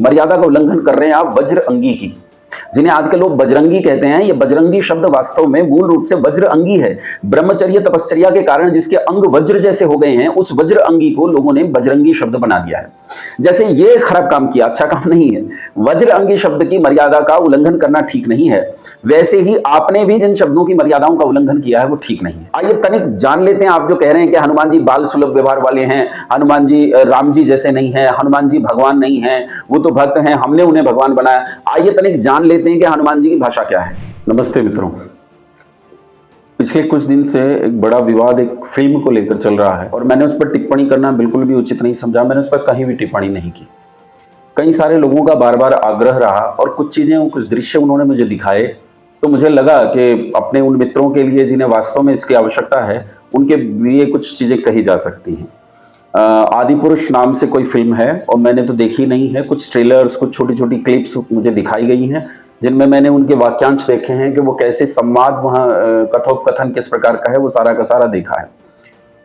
मर्यादा का उल्लंघन कर रहे हैं आप वज्र अंगी की, जिन्हें आजकल लोग बजरंगी कहते हैं। ये बजरंगी शब्द वास्तव में मूल रूप से वज्र अंगी है। ब्रह्मचर्य तपश्चर्या के कारण जिसके अंग वज्र जैसे हो गए हैं, उस वज्र अंगी को लोगों ने बजरंगी शब्द बना दिया है। जैसे ये खराब काम किया, अच्छा काम नहीं है। वज्र अंगी शब्द की मर्यादा का उल्लंघन करना ठीक नहीं है, वैसे ही आपने भी जिन शब्दों की मर्यादाओं का उल्लंघन किया है वो ठीक नहीं है। आइए तनिक जान लेते हैं, आप जो कह रहे हैं कि हनुमान जी बाल सुलभ व्यवहार वाले हैं, हनुमान जी राम जी जैसे नहीं है, हनुमान जी भगवान नहीं है, वो तो भक्त हैं, हमने उन्हें भगवान बनाया। आइए तनिक जान लेते हैं कि हनुमान जी की भाषा क्या है। नमस्ते मित्रों, पिछले कुछ दिन से एक बड़ा विवाद एक फिल्म को लेकर चल रहा है और मैंने उस पर टिप्पणी करना बिल्कुल भी उचित नहीं समझा। मैंने उस पर कहीं भी टिप्पणी नहीं की। कई सारे लोगों का बार बार आग्रह रहा और कुछ चीजें, कुछ दृश्य उन्होंने मुझे दिखाए, तो मुझे लगा कि अपने उन मित्रों के लिए जिन्हें वास्तव में इसकी आवश्यकता है, उनके लिए कुछ चीजें कही जा सकती हैं। आदि पुरुष नाम से कोई फिल्म है और मैंने तो देखी नहीं है। कुछ ट्रेलर्स, कुछ छोटी छोटी क्लिप्स मुझे दिखाई गई हैं जिनमें मैंने उनके वाक्यांश देखे हैं कि वो कैसे संवाद वहाँ कथोपकथन किस प्रकार का है, वो सारा का सारा देखा है।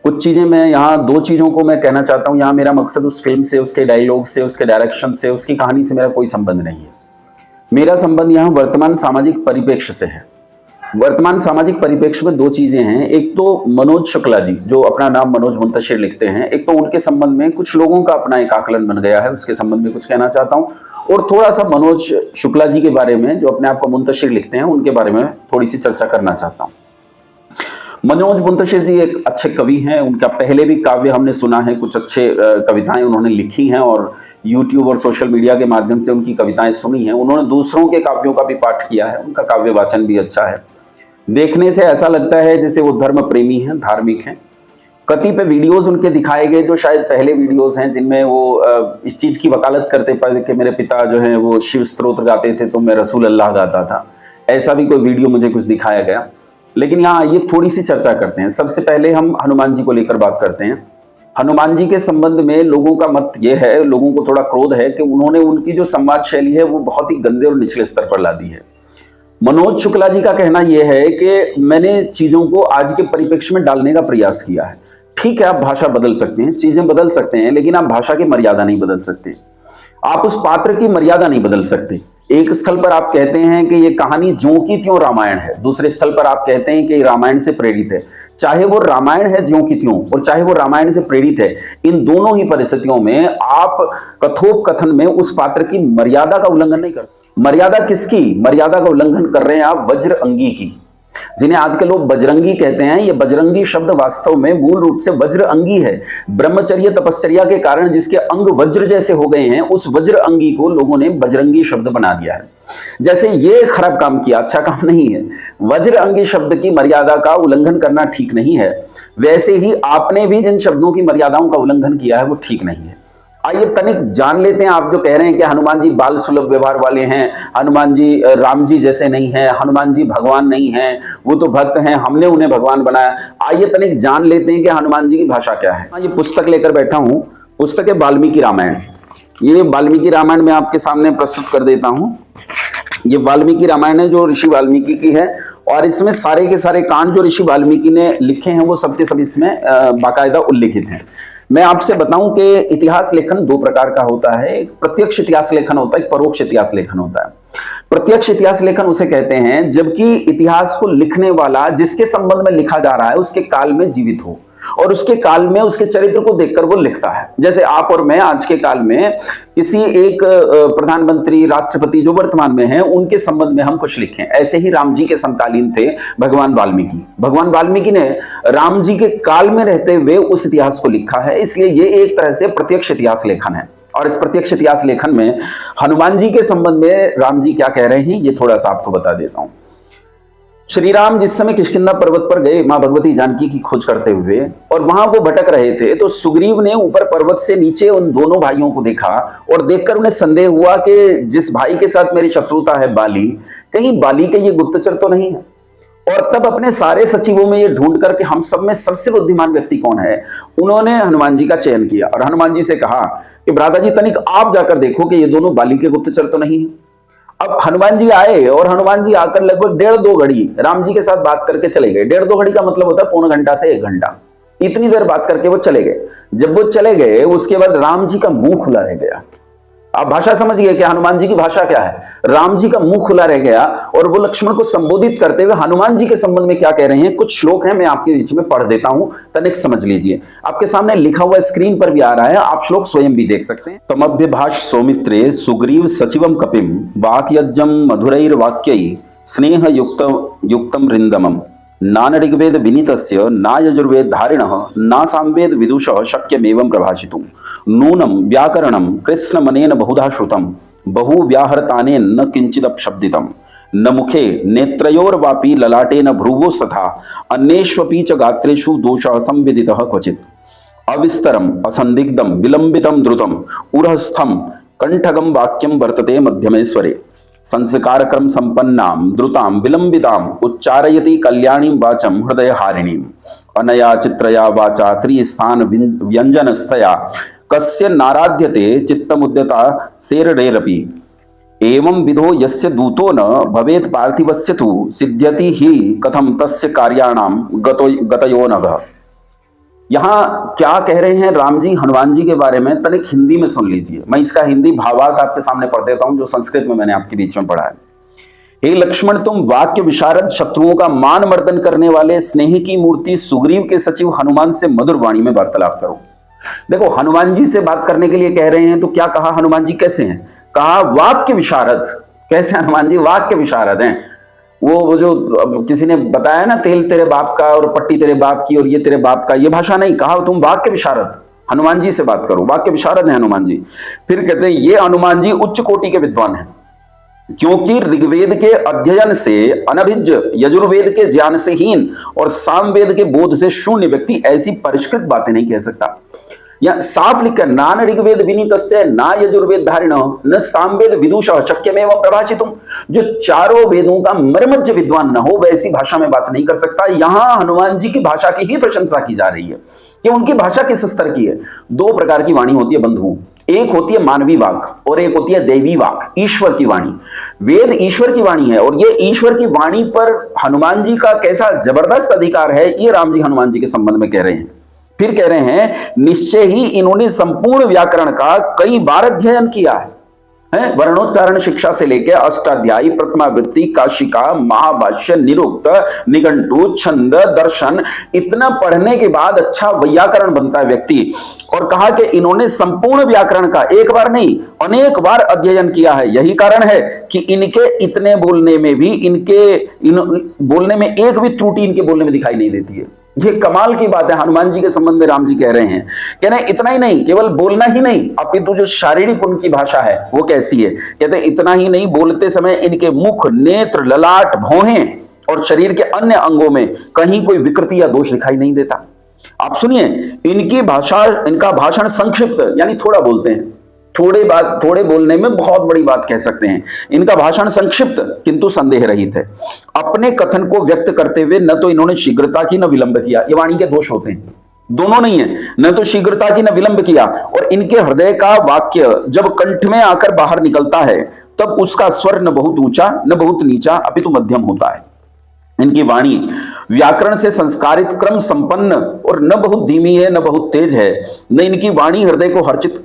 कुछ चीजें मैं यहाँ, दो चीजों को मैं कहना चाहता हूँ। यहाँ मेरा मकसद उस फिल्म से, उसके डायलॉग से, उसके डायरेक्शन से, उसकी कहानी से मेरा कोई संबंध नहीं है। मेरा संबंध यहाँ वर्तमान सामाजिक परिप्रेक्ष्य से है। वर्तमान सामाजिक परिप्रेक्ष्य में दो चीजें हैं। एक तो मनोज शुक्ला जी, जो अपना नाम मनोज मुंतशिर लिखते हैं, एक तो उनके संबंध में कुछ लोगों का अपना एक आकलन बन गया है, उसके संबंध में कुछ कहना चाहता हूं। और थोड़ा सा मनोज शुक्ला जी के बारे में, जो अपने आप को मुंतशिर लिखते हैं, उनके बारे में थोड़ी सी चर्चा करना चाहता हूं। मनोज मुंतशिर जी एक अच्छे कवि हैं। उनका पहले भी काव्य हमने सुना है, कुछ अच्छे कविताएं उन्होंने लिखी हैं और यूट्यूब और सोशल मीडिया के माध्यम से उनकी कविताएं सुनी हैं। उन्होंने दूसरों के काव्यों का भी पाठ किया है, उनका काव्य वाचन भी अच्छा है। देखने से ऐसा लगता है जैसे वो धर्म प्रेमी हैं, धार्मिक हैं। कतिपय वीडियोस उनके दिखाए गए जो शायद पहले वीडियोस हैं, जिनमें वो इस चीज की वकालत करते पाए कि मेरे पिता जो हैं वो शिव स्तोत्र गाते थे तो मैं रसूल अल्लाह गाता था। ऐसा भी कोई वीडियो मुझे कुछ दिखाया गया। लेकिन यहाँ ये थोड़ी सी चर्चा करते हैं। सबसे पहले हम हनुमान जी को लेकर बात करते हैं। हनुमान जी के संबंध में लोगों का मत ये है, लोगों को थोड़ा क्रोध है कि उन्होंने उनकी जो संवाद शैली है वो बहुत ही गंदे और निचले स्तर पर ला दी है। मनोज शुक्ला जी का कहना यह है कि मैंने चीजों को आज के परिप्रेक्ष्य में डालने का प्रयास किया है। ठीक है, आप भाषा बदल सकते हैं, चीजें बदल सकते हैं, लेकिन आप भाषा की मर्यादा नहीं बदल सकते। आप उस पात्र की मर्यादा नहीं बदल सकते। एक स्थल पर आप कहते हैं कि ये कहानी ज्यों की त्यों रामायण है, दूसरे स्थल पर आप कहते हैं कि ये रामायण से प्रेरित है। चाहे वो रामायण है ज्यों की त्यों और चाहे वो रामायण से प्रेरित है, इन दोनों ही परिस्थितियों में आप कथोपकथन में उस पात्र की मर्यादा का उल्लंघन नहीं कर सकते। मर्यादा किसकी? मर्यादा का उल्लंघन कर रहे हैं आप वज्र अंगी की, जिन्हें आजकल लोग बजरंगी कहते हैं। ये बजरंगी शब्द वास्तव में मूल रूप से वज्र अंगी है। ब्रह्मचर्य तपश्चर्या के कारण जिसके अंग वज्र जैसे हो गए हैं, उस वज्र अंगी को लोगों ने बजरंगी शब्द बना दिया है। जैसे ये खराब काम किया, अच्छा काम नहीं है। वज्र अंगी शब्द की मर्यादा का उल्लंघन करना ठीक नहीं है, वैसे ही आपने भी जिन शब्दों की मर्यादाओं का उल्लंघन किया है वो ठीक नहीं है। आइए तनिक जान लेते हैं, आप जो कह रहे हैं कि हनुमान जी बाल सुलभ व्यवहार वाले हैं, हनुमान जी राम जी जैसे नहीं है, हनुमान जी भगवान नहीं है, वो तो भक्त हैं, हमने उन्हें भगवान बनाया। आइए तनिक जान लेते हैं कि हनुमान जी की भाषा क्या है। ये पुस्तक लेकर बैठा हूं, पुस्तक है वाल्मीकि रामायण। ये वाल्मीकि रामायण मैं आपके सामने प्रस्तुत कर देता हूं। ये वाल्मीकि रामायण है जो ऋषि वाल्मीकि की है और इसमें सारे के सारे कांड जो ऋषि वाल्मीकि ने लिखे हैं वो सबके सब इसमें बाकायदा उल्लिखित हैं। मैं आपसे बताऊं कि इतिहास लेखन दो प्रकार का होता है। एक प्रत्यक्ष इतिहास लेखन होता है, एक परोक्ष इतिहास लेखन होता है। प्रत्यक्ष इतिहास लेखन उसे कहते हैं जबकि इतिहास को लिखने वाला जिसके संबंध में लिखा जा रहा है उसके काल में जीवित हो और उसके काल में उसके चरित्र को देखकर वो लिखता है। जैसे आप और मैं आज के काल में किसी एक प्रधानमंत्री, राष्ट्रपति जो वर्तमान में हैं, उनके संबंध में हम कुछ लिखें। ऐसे ही राम जी के समकालीन थे भगवान वाल्मीकि। भगवान वाल्मीकि ने राम जी के काल में रहते हुए उस इतिहास को लिखा है, इसलिए ये एक तरह से प्रत्यक्ष इतिहास लेखन है। और इस प्रत्यक्ष इतिहास लेखन में हनुमान जी के संबंध में राम जी क्या कह रहे हैं ये थोड़ा सा आपको बता देता हूं। श्री राम जिस समय किष्किंधा पर्वत पर गए मां भगवती जानकी की खोज करते हुए और वहां वो भटक रहे थे, तो सुग्रीव ने ऊपर पर्वत से नीचे उन दोनों भाइयों को देखा और देखकर उन्हें संदेह हुआ कि जिस भाई के साथ मेरी शत्रुता है बाली, कहीं बाली के ये गुप्तचर तो नहीं है। और तब अपने सारे सचिवों में ये ढूंढ कर कि हम सब में सबसे बुद्धिमान व्यक्ति कौन है, उन्होंने हनुमान जी का चयन किया और हनुमान जी से कहा कि भ्राता जी तनिक आप जाकर देखो कि ये दोनों बाली के गुप्तचर तो नहीं है। अब हनुमान जी आए और हनुमान जी आकर लगभग 1.5-2 घड़ी राम जी के साथ बात करके चले गए। 1.5-2 घड़ी का मतलब होता है पौना घंटा से 1 घंटा। इतनी देर बात करके वो चले गए। जब वो चले गए उसके बाद राम जी का मुंह खुला रह गया। आप भाषा समझ गए कि हनुमान जी की भाषा क्या है। राम जी का मुंह खुला रह गया और वो लक्ष्मण को संबोधित करते हुए हनुमान जी के संबंध में क्या कह रहे हैं। कुछ श्लोक हैं, मैं आपके बीच में पढ़ देता हूं, तनिक समझ लीजिए। आपके सामने लिखा हुआ स्क्रीन पर भी आ रहा है, आप श्लोक स्वयं भी देख सकते हैं। तमभ्यभाष सौमित्रे सुग्रीव सचिवम कपिम वाक्यज्जम मधुरैर्वाक्यै स्नेह युक्तम रिंदमम नान ऋग्वेद विनीतस्य ना यजुर्वेद धारिणः ना सामवेद विदुषः शक्यमेवं प्रभाषितुं नूनं व्याकरणं कृष्णमनेन बहुधा श्रुतं बहु व्याहरतानेन न किंचिदपशब्दितं न मुखे नेत्रयोर्वापि ललाटेन भ्रुवोस्तथा अन्येष्वपि च गात्रेषु दोषः संविदितः क्वचित् अविस्तरम असंदिग्धम विलंबितम द्रुतम उरहस्थम कंठगम वाक्यम वर्तते मध्यमेश्वरे संस्कारक्रम संपन्नाम द्रुताम विलंबिताम उच्चारयति कल्याणीं वाचम हृदयहारिणीं अनया चित्रया वाचा त्रिस्थान व्यंजनस्थया कस्य नाराध्यते चित्तमुद्यता सेररेरपि एवं विधो यस्य दूतो न भवेत् पार्थिवस्य तु सिद्ध्यति हि कथम तस्य कार्याणां गतयो नघ। यहां क्या कह रहे हैं राम जी हनुमान जी के बारे में, तनिक हिंदी में सुन लीजिए। मैं इसका हिंदी भावार्थ आपके सामने पढ़ देता हूं जो संस्कृत में मैंने आपके बीच में पढ़ा है। हे लक्ष्मण, तुम वाक्य विशारद, शत्रुओं का मान मर्दन करने वाले, स्नेह की मूर्ति, सुग्रीव के सचिव हनुमान से मधुर वाणी में वार्तालाप करो। देखो, हनुमान जी से बात करने के लिए कह रहे हैं तो क्या कहा हनुमान जी कैसे हैं? कहा वाक्य विशारद। कैसे हनुमान जी वाक्य विशारद हैं? वो जो किसी ने बताया ना, तेल तेरे बाप का और पट्टी तेरे बाप की और ये तेरे बाप का, ये भाषा नहीं। कहा तुम वाक्य विशारद, हनुमान जी से बात करो, वाक्य विशारद है हनुमान जी। फिर कहते हैं ये हनुमान जी उच्च कोटि के विद्वान हैं, क्योंकि ऋग्वेद के अध्ययन से अनभिज्ञ, यजुर्वेद के ज्ञान से हीन और सामवेद के बोध से शून्य व्यक्ति ऐसी परिष्कृत बातें नहीं कह सकता। या साफ लिखकर नान ऋग्वेद विनीतस्य ना यजुर्वेद धारिणः न सामवेद विदुषः शक्यमेव प्रभाषितुम। जो चारों वेदों का मर्मज्ञ विद्वान न हो वैसी भाषा में बात नहीं कर सकता। यहां हनुमान जी की भाषा की ही प्रशंसा की जा रही है कि उनकी भाषा किस स्तर की है। दो प्रकार की वाणी होती है बंधुओं, एक होती है मानवी वाक और एक होती है दैवी वाक, ईश्वर की वाणी। वेद ईश्वर की वाणी है और ये ईश्वर की वाणी पर हनुमान जी का कैसा जबरदस्त अधिकार है, ये राम जी हनुमान जी के संबंध में कह रहे हैं। फिर कह रहे हैं निश्चय ही इन्होंने संपूर्ण व्याकरण का कई बार अध्ययन किया है, वर्णोच्चारण शिक्षा से लेकर अष्टाध्यायी, प्रथमावृत्ति, काशिका, महाभाष्य, निरुक्त, निघंटु, छंद, दर्शन, इतना पढ़ने के बाद अच्छा व्याकरण बनता है व्यक्ति। और कहा कि इन्होंने संपूर्ण व्याकरण का एक बार नहीं अनेक बार अध्ययन किया है। यही कारण है कि इनके इतने बोलने में भी बोलने में एक भी त्रुटि इनके बोलने में दिखाई नहीं देती है। ये कमाल की बात है। हनुमान जी के संबंध में राम जी कह रहे हैं, कह रहे हैं इतना ही नहीं, केवल बोलना ही नहीं, अपितु जो शारीरिक उनकी भाषा है वो कैसी है। कहते हैं इतना ही नहीं, बोलते समय इनके मुख, नेत्र, ललाट, भौहें और शरीर के अन्य अंगों में कहीं कोई विकृति या दोष दिखाई नहीं देता। आप सुनिए, इनकी भाषा, इनका भाषण संक्षिप्त यानी थोड़ा बोलते हैं, थोड़े बोलने में बहुत बड़ी बात कह सकते हैं। इनका भाषण संक्षिप्त किंतु संदेह रहित है। अपने कथन को व्यक्त करते हुए न तो इन्होंने शीघ्रता की न विलंब किया। ये वाणी के दोष होते हैं, दोनों नहीं है, न तो शीघ्रता की न विलंब किया। और इनके हृदय का वाक्य जब कंठ में आकर बाहर निकलता है तब उसका स्वर न बहुत ऊंचा न बहुत नीचा अपितु मध्यम होता है। इनकी वाणी व्याकरण से संस्कारित, क्रम संपन्न और न बहुत धीमी है न बहुत तेज है। न इनकी वाणी हृदय को हर्षित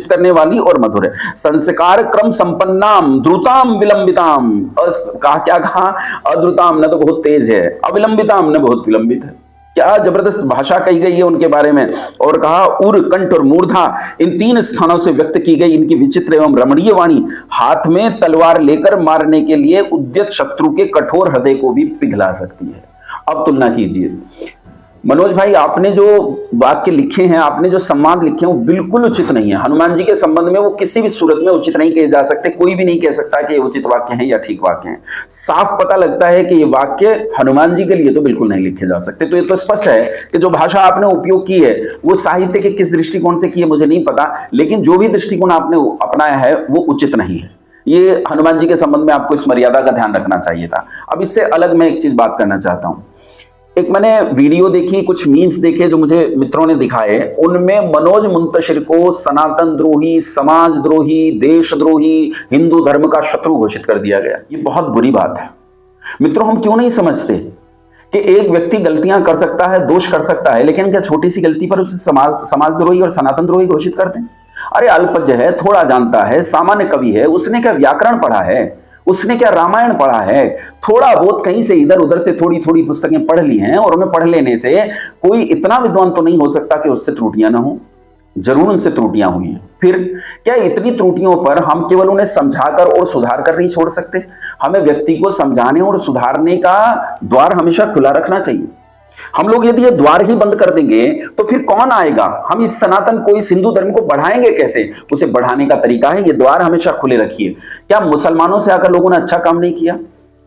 करने वाली और मधुर है। संस्कार क्रम संपन्नाम द्रुताम विलंबिताम, क्या कहा? अद्रुताम, न तो बहुत तेज है, अविलंबिताम, न बहुत विलंबित है। क्या जबरदस्त भाषा कही गई है उनके बारे में। और कहा उर, कंठ और मूर्धा, इन तीन स्थानों से व्यक्त की गई इनकी विचित्र एवं रमणीय वाणी हाथ में तलवार लेकर मारने के लिए उद्यत शत्रु के कठोर हृदय को भी पिघला सकती है। अब तुलना कीजिए मनोज भाई, आपने जो वाक्य लिखे हैं, आपने जो संवाद लिखे हैं वो बिल्कुल उचित नहीं है। हनुमान जी के संबंध में वो किसी भी सूरत में उचित नहीं कहे जा सकते। कोई भी नहीं कह सकता कि ये उचित वाक्य हैं या ठीक वाक्य हैं। साफ पता लगता है कि ये वाक्य हनुमान जी के लिए तो बिल्कुल नहीं लिखे जा सकते। तो ये तो स्पष्ट है कि जो भाषा आपने उपयोग की है वो साहित्य के किस दृष्टिकोण से की है मुझे नहीं पता, लेकिन जो भी दृष्टिकोण आपने अपनाया है वो उचित नहीं है। ये हनुमान जी के संबंध में आपको इस मर्यादा का ध्यान रखना चाहिए था। अब इससे अलग मैं एक चीज बात करना चाहता हूं। एक मैंने वीडियो देखी, कुछ मीम्स देखे जो मुझे मित्रों ने दिखाए, उनमें मनोज मुंतशिर को सनातन द्रोही, समाज द्रोही, देशद्रोही, हिंदू धर्म का शत्रु घोषित कर दिया गया। ये बहुत बुरी बात है मित्रों। हम क्यों नहीं समझते कि एक व्यक्ति गलतियां कर सकता है, दोष कर सकता है, लेकिन क्या छोटी सी गलती पर उसे समाजद्रोही और सनातन द्रोही घोषित करते हैं? अरे अल्पज्ञ है, थोड़ा जानता है, सामान्य कवि है, उसने क्या व्याकरण पढ़ा है, उसने क्या रामायण पढ़ा है, थोड़ा बहुत कहीं से इधर उधर से थोड़ी थोड़ी पुस्तकें पढ़ ली हैं, और उन्हें पढ़ लेने से कोई इतना विद्वान तो नहीं हो सकता कि उससे त्रुटियां ना हो। जरूर उनसे त्रुटियां हुई हैं। फिर क्या इतनी त्रुटियों पर हम केवल उन्हें समझाकर और सुधार कर नहीं छोड़ सकते? हमें व्यक्ति को समझाने और सुधारने का द्वार हमेशा खुला रखना चाहिए। हम लोग यदि ये द्वार ही बंद कर देंगे तो फिर कौन आएगा? हम इस सनातन को, इस हिंदू धर्म को बढ़ाएंगे कैसे? उसे बढ़ाने का तरीका है ये द्वार हमेशा खुले रखिए। क्या मुसलमानों से आकर लोगों ने अच्छा काम नहीं किया?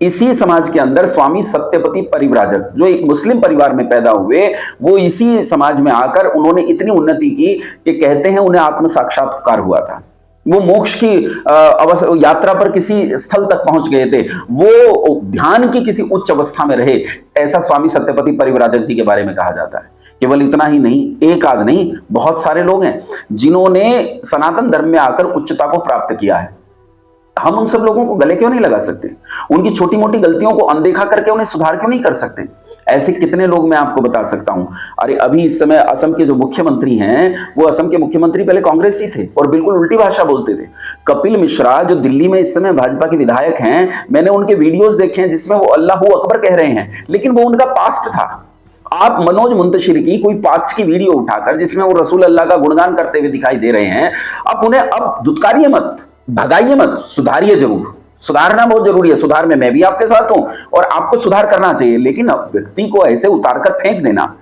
इसी समाज के अंदर स्वामी सत्यपति परिव्राजक, जो एक मुस्लिम परिवार में पैदा हुए, वो इसी समाज में आकर उन्होंने इतनी उन्नति की कि कहते हैं उन्हें आत्म साक्षात्कार हुआ था। वो मोक्ष की यात्रा पर किसी स्थल तक पहुंच गए थे, वो ध्यान की किसी उच्च अवस्था में रहे, ऐसा स्वामी सत्यपति परिव्राजक जी के बारे में कहा जाता है। केवल इतना ही नहीं, एक आध नहीं, बहुत सारे लोग हैं जिन्होंने सनातन धर्म में आकर उच्चता को प्राप्त किया है। हम उन सब लोगों को गले क्यों नहीं लगा सकते? उनकी छोटी मोटी गलतियों को अनदेखा करके उन्हें सुधार क्यों नहीं कर सकते? ऐसे कितने लोग मैं आपको बता सकता हूं। अरे अभी इस समय असम के जो मुख्यमंत्री हैं, वो असम के मुख्यमंत्री पहले कांग्रेसी थे और बिल्कुल उल्टी भाषा बोलते थे। कपिल मिश्रा जो दिल्ली में इस समय भाजपा के विधायक हैं, मैंने उनके वीडियोस देखे हैं जिसमें वो अल्लाहू अकबर कह रहे हैं, लेकिन वो उनका पास्ट था। आप मनोज मुंतशिर की कोई पास्ट की वीडियो उठाकर जिसमें वो रसूल अल्लाह का गुणगान करते हुए दिखाई दे रहे हैं, आप उन्हें अब धुतकारिए मत, भगाइए मत, सुधारिए जरूर। सुधारना बहुत जरूरी है, सुधार में मैं भी आपके साथ हूं और आपको सुधार करना चाहिए, लेकिन व्यक्ति को ऐसे उतारकर फेंक देना,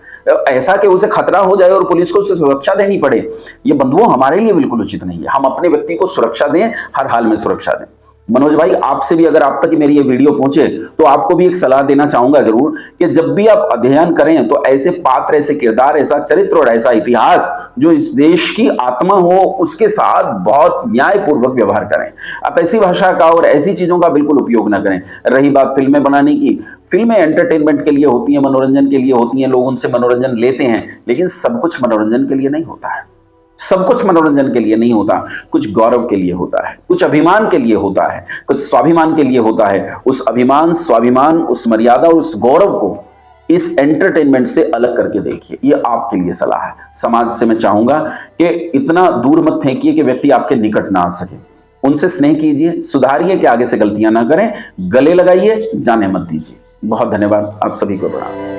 ऐसा कि उसे खतरा हो जाए और पुलिस को उसे सुरक्षा देनी पड़े, ये बंधुओं हमारे लिए बिल्कुल उचित नहीं है। हम अपने व्यक्ति को सुरक्षा दें, हर हाल में सुरक्षा दें। मनोज भाई, आपसे भी अगर आप तक मेरी ये वीडियो पहुंचे तो आपको भी एक सलाह देना चाहूंगा जरूर कि जब भी आप अध्ययन करें तो ऐसे पात्र, ऐसे किरदार, ऐसा चरित्र और ऐसा इतिहास जो इस देश की आत्मा हो, उसके साथ बहुत न्यायपूर्वक व्यवहार करें। आप ऐसी भाषा का और ऐसी चीजों का बिल्कुल उपयोग ना करें। रही बात फिल्में बनाने की, फिल्में एंटरटेनमेंट के लिए होती हैं, मनोरंजन के लिए होती हैं, लोग उनसे मनोरंजन लेते हैं, लेकिन सब कुछ मनोरंजन के लिए नहीं होता है। सब कुछ मनोरंजन के लिए नहीं होता, कुछ गौरव के लिए होता है, कुछ अभिमान के लिए होता है, कुछ स्वाभिमान के लिए होता है। उस अभिमान, स्वाभिमान, उस मर्यादा और उस गौरव को इस एंटरटेनमेंट से अलग करके देखिए। ये आपके लिए सलाह है। समाज से मैं चाहूंगा कि इतना दूर मत फेंकिए कि व्यक्ति आपके निकट ना आ सके। उनसे स्नेह कीजिए, सुधारिए कि आगे से गलतियां ना करें, गले लगाइए, जाने मत दीजिए। बहुत धन्यवाद, आप सभी को प्रणाम।